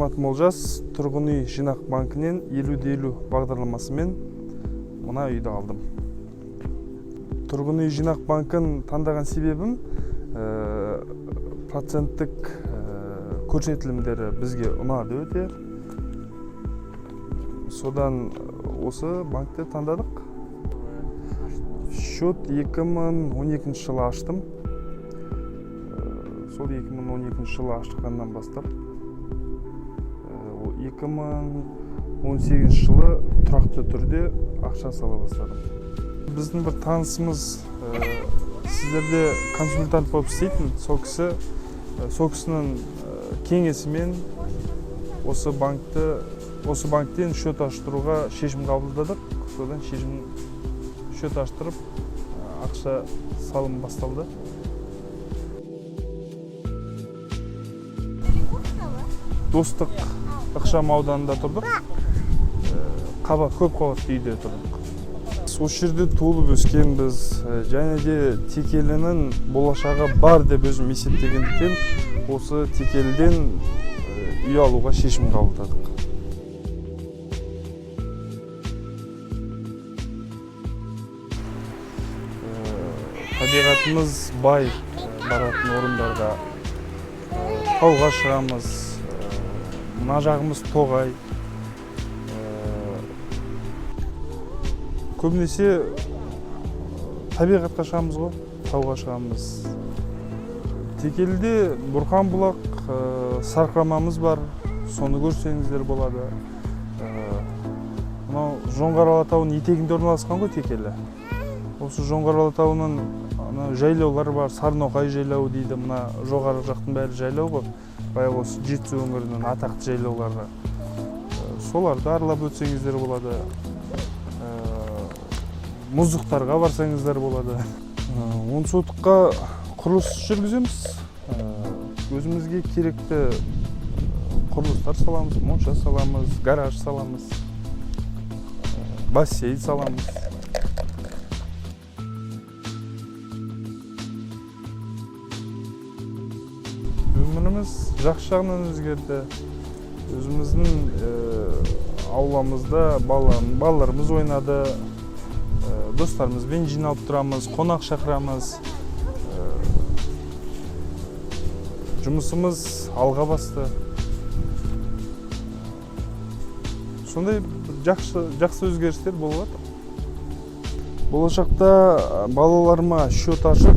Атым Олжас, тұрғын үй жинақ банкінен 50-50 бағдарламасымен мына үйді алдым. Тұрғын үй жинақ банкін таңдаған себебім проценттік көрсетілімдері бізге ұнады өте. Содан осы банкті таңдадық. Счет 2012 жылы аштым. Сол 2012 жылы ашқаннан бастап 2018 жылы тұрақты түрде ақша сала бастадым. Біздің бір танысымыз сіздерде консультант болып істейтін, сол кісінің кеңесімен осы банктен счет аштыруға шешім қабылдадық. Содан счет аштырып, ақша салым басталды. Достық ықшам ауданында тұрдық. Көп қабатты үйде тұрдық. Осы жерде туылып өскенбіз, және де Текелінің болашағы бар деп өзім есептегендіктен, осы Текеліден үй алуға шешім қабылдадық. Табиғатымыз бай баратын орындарға тауға шығамыз. Мына жағымыз тоғай. Көбінесе табиғатқа шығамыз ғой, тауға шығамыз. Текеліде Бұрқан бұлақ сарқырамамыз бар, соны көрсеңіздер болады. Мынау Жоңғар Алатауының етегінде орналасқан ғой Текелі. Осы Жоңғар Алатауының жайлаулары бар, Сарноқай жайлауы дейді. Мына жоғары жақтың бәрі жайлау ғой. Баяғы осы Жетісу өңірінің атақты жайлаулары. Соларды аралап өтсеңіздер болады. Мұздықтарға барсаңыздар болады. 10 сотыққа құрылыс жүргіземіз. Өзімізге керекті құрылыстар саламыз, монша саламыз, гараж саламыз, бассейн саламыз. Өміріміз жақсы жағынан өзгерді. Өзіміздің ауламызда балаларымыз ойнады. Достарымызбен жиналып тұрамыз, қонақ шақырамыз. Жұмысымыз алға басты. Сондай жақсы өзгерістер болып жатыр. Болашақта балаларыма счет ашып,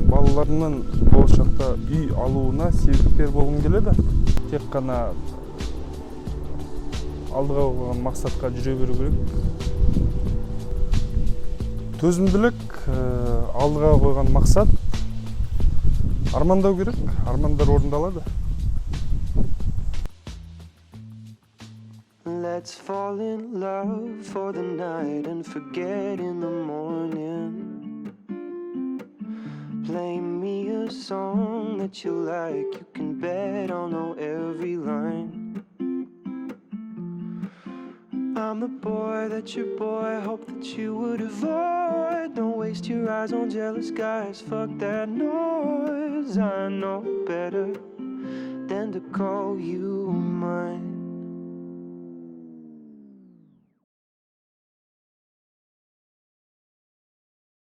балаларымның болашақта үй алуына себепкер болғым келеді. Тек қана алдыға қойған мақсатқа жүре беру керек. Төзімділік, алдыға қойған мақсат, армандау керек, армандар орындалады. Let's fall in love for the night and forget in the morning. Play me a song that you like, you can bet I'll know every line. I'm the boy that your boy hoped that you would avoid. Don't waste your eyes on jealous guys, fuck that noise. I know better than to call you mine.